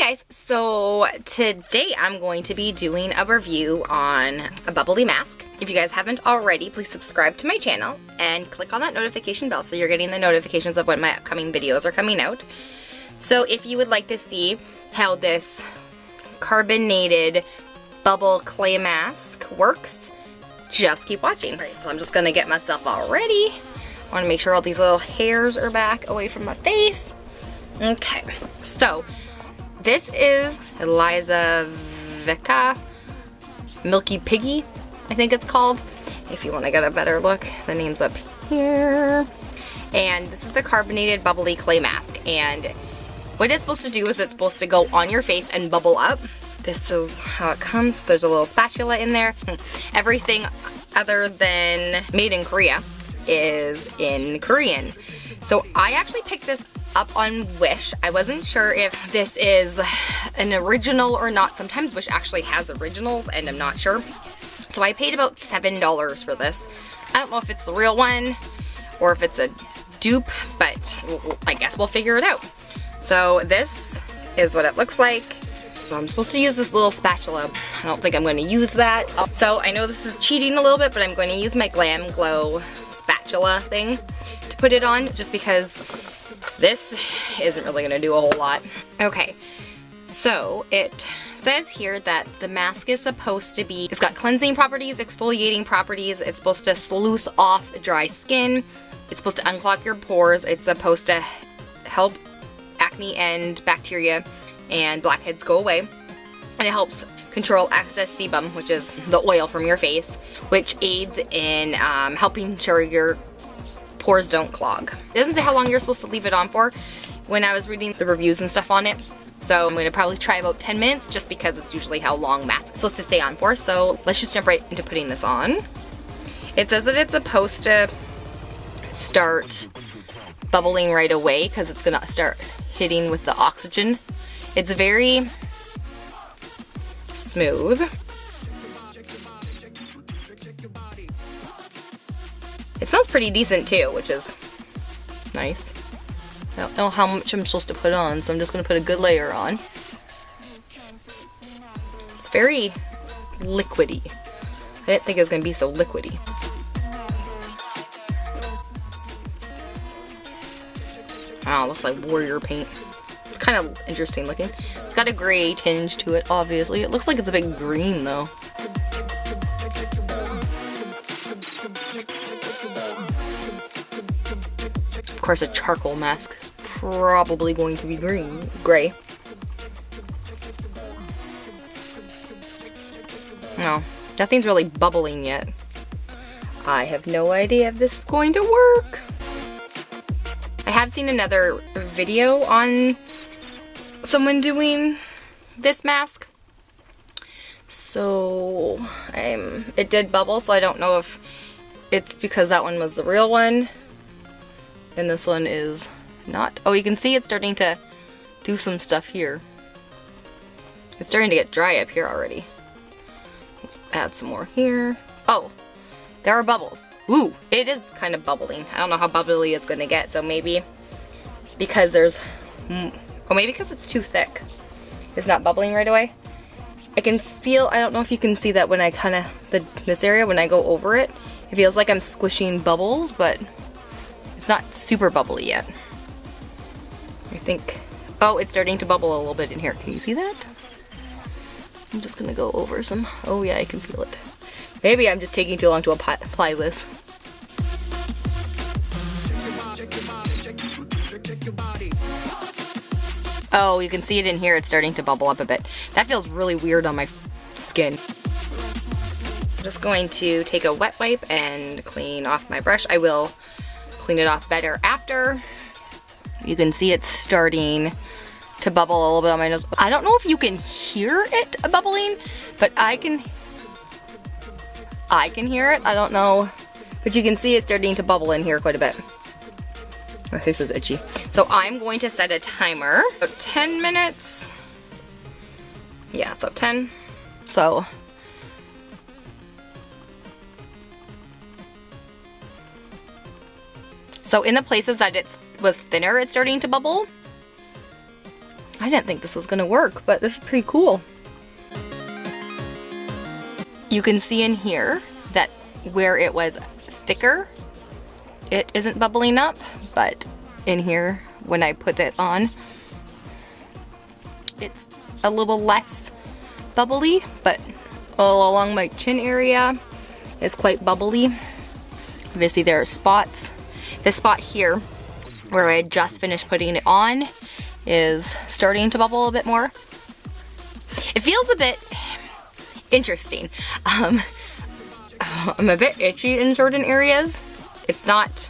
guys, so today I'm going to be doing a review on a bubbly mask. If you guys haven't already, please subscribe to my channel and click on that notification bell so you're getting the notifications of when my upcoming videos are coming out. So if you would like to see how this carbonated bubble clay mask works, just keep watching. Right, so I'm just gonna get myself all ready. I wanna make sure all these little hairs are back away from my face. Okay, so this is Elizavecca Milky Piggy, I think it's called. If you want to get a better look, the name's up here. And this is the carbonated bubbly clay mask. And what it's supposed to do is it's supposed to go on your face and bubble up. This is how it comes. There's a little spatula in there. Everything other than made in Korea is in Korean. So I actually picked this up on Wish. I wasn't sure if this is an original or not. Sometimes Wish actually has originals and I'm not sure. So I paid about $7 for this. I don't know if it's the real one or if it's a dupe, but I guess we'll figure it out. So this is what it looks like. I'm supposed to use this little spatula. I don't think I'm going to use that. So I know this is cheating a little bit, but I'm going to use my Glam Glow spatula thing to put it on just because this isn't really going to do a whole lot. Okay, so it says here that the mask is supposed to be, it's got cleansing properties, exfoliating properties, it's supposed to sleuth off dry skin, it's supposed to unclog your pores, it's supposed to help acne and bacteria and blackheads go away, and it helps control excess sebum, which is the oil from your face, which aids in helping sure your pores don't clog. It doesn't say how long you're supposed to leave it on for when I was reading the reviews and stuff on it. So I'm going to probably try about 10 minutes just because it's usually how long masks are supposed to stay on for. So let's just jump right into putting this on. It says that it's supposed to start bubbling right away because it's going to start hitting with the oxygen. It's very smooth. It smells pretty decent too, which is nice. I don't know how much I'm supposed to put on, so I'm just going to put a good layer on. It's very liquidy. I didn't think it was going to be so liquidy. Wow, looks like warrior paint. It's kind of interesting looking. It's got a gray tinge to it, obviously. It looks like it's a bit green though. Of course, a charcoal mask is probably going to be gray. No, nothing's really bubbling yet. I have no idea if this is going to work. I have seen another video on someone doing this mask. So, it did bubble, so I don't know if it's because that one was the real one and this one is not. Oh, you can see it's starting to do some stuff here. It's starting to get dry up here already. Let's add some more here. Oh, there are bubbles. Ooh, it is kind of bubbling. I don't know how bubbly it's going to get, so maybe because there's, oh, maybe because it's too thick. It's not bubbling right away. I can feel, I don't know if you can see that when I kind of, this area, when I go over it, it feels like I'm squishing bubbles, but it's not super bubbly yet. I think, oh, it's starting to bubble a little bit in here. Can you see that? I'm just gonna go over some, oh yeah, I can feel it. Maybe I'm just taking too long to apply this. Oh, you can see it in here, it's starting to bubble up a bit. That feels really weird on my skin. I'm just going to take a wet wipe and clean off my brush. I will clean it off better after. You can see it's starting to bubble a little bit on my nose. I don't know if you can hear it bubbling, but I can hear it. I don't know, but you can see it's starting to bubble in here quite a bit. My face is itchy. So I'm going to set a timer. About 10 minutes. Yeah, so 10. So in the places that it was thinner, it's starting to bubble. I didn't think this was gonna work, but this is pretty cool. You can see in here that where it was thicker, it isn't bubbling up, but in here, when I put it on, it's a little less bubbly, but all along my chin area is quite bubbly. Obviously there are spots. This spot here, where I just finished putting it on, is starting to bubble a bit more. It feels a bit interesting. I'm a bit itchy in certain areas. It's not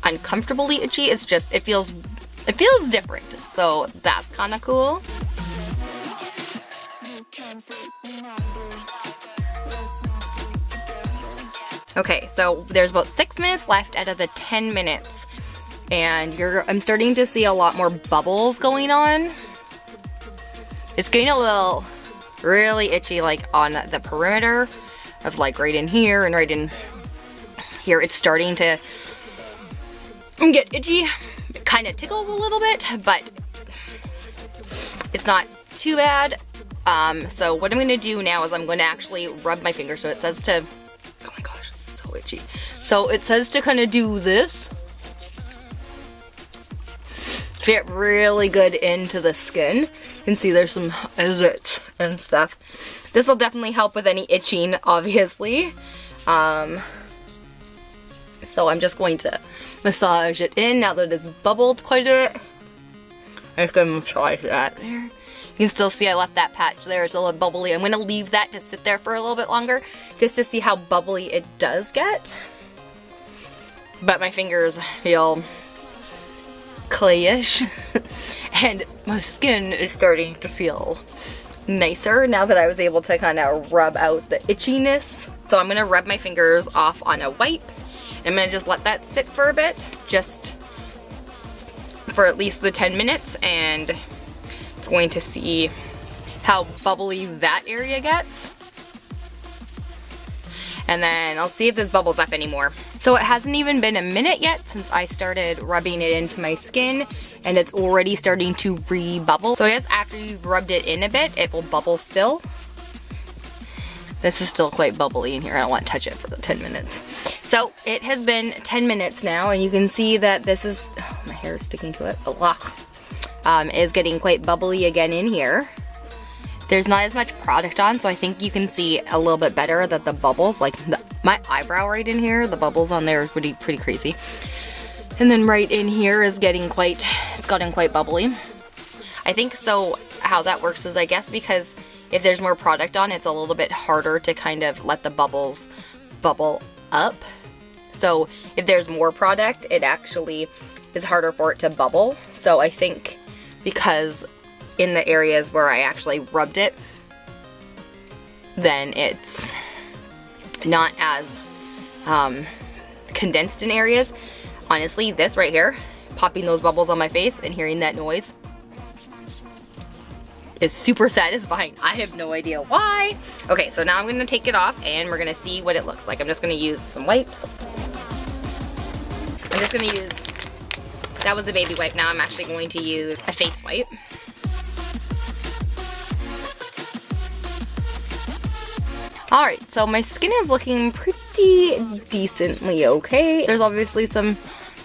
uncomfortably itchy, it's just, it feels different. So that's kind of cool. Okay, so there's about 6 minutes left out of the 10 minutes. And I'm starting to see a lot more bubbles going on. It's getting a little really itchy, like on the perimeter of like right in here and right in here. It's starting to get itchy. It kind of tickles a little bit, but it's not too bad. So what I'm gonna do now is I'm gonna actually rub my finger. So it says to, oh my gosh, it's so itchy. So it says to kind of do this. Fit really good into the skin. You can see there's some zits and stuff. This will definitely help with any itching, obviously. So I'm just going to massage it in now that it's bubbled quite a bit. I'm gonna massage that there. You can still see I left that patch there. It's a little bubbly. I'm gonna leave that to sit there for a little bit longer just to see how bubbly it does get. But my fingers feel clayish and my skin is starting to feel nicer now that I was able to kind of rub out the itchiness. So I'm gonna rub my fingers off on a wipe. I'm gonna just let that sit for a bit, just for at least the 10 minutes, and I'm going to see how bubbly that area gets. And then I'll see if this bubbles up anymore. So it hasn't even been a minute yet since I started rubbing it into my skin, and it's already starting to re-bubble. So I guess after you've rubbed it in a bit, it will bubble still. This is still quite bubbly in here. I don't want to touch it for the 10 minutes. So it has been 10 minutes now, and you can see that this is, oh, my hair is sticking to it. Is getting quite bubbly again in here. There's not as much product on, so I think you can see a little bit better that the bubbles, like my eyebrow right in here, the bubbles on there is pretty crazy. And then right in here is getting quite, it's gotten quite bubbly. I think so how that works is, I guess, because if there's more product on, it's a little bit harder to kind of let the bubbles bubble up. So if there's more product, it actually is harder for it to bubble. So I think because in the areas where I actually rubbed it, then it's not as condensed in areas. Honestly, this right here, popping those bubbles on my face and hearing that noise is super satisfying. I have no idea why. Okay, so now I'm gonna take it off and we're gonna see what it looks like. I'm just gonna use some wipes. I'm just gonna use, that was a baby wipe. Now I'm actually going to use a face wipe. Alright, so my skin is looking pretty decently okay. There's obviously some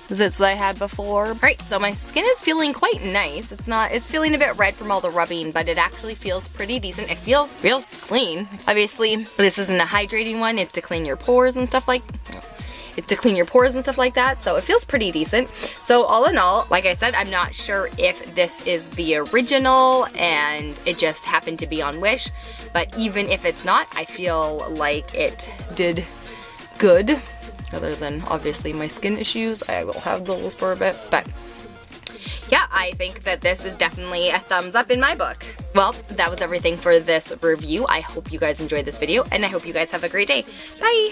zits that I had before. Alright, so my skin is feeling quite nice. It's feeling a bit red from all the rubbing, but it actually feels pretty decent. It feels clean. Obviously, this isn't a hydrating one. It's to clean your pores and stuff like that, so it feels pretty decent. So all in all, like I said, I'm not sure if this is the original and it just happened to be on Wish, but even if it's not, I feel like it did good. Other than obviously my skin issues, I will have those for a bit, but yeah, I think that this is definitely a thumbs up in my book. Well, that was everything for this review. I hope you guys enjoyed this video, and I hope you guys have a great day. Bye!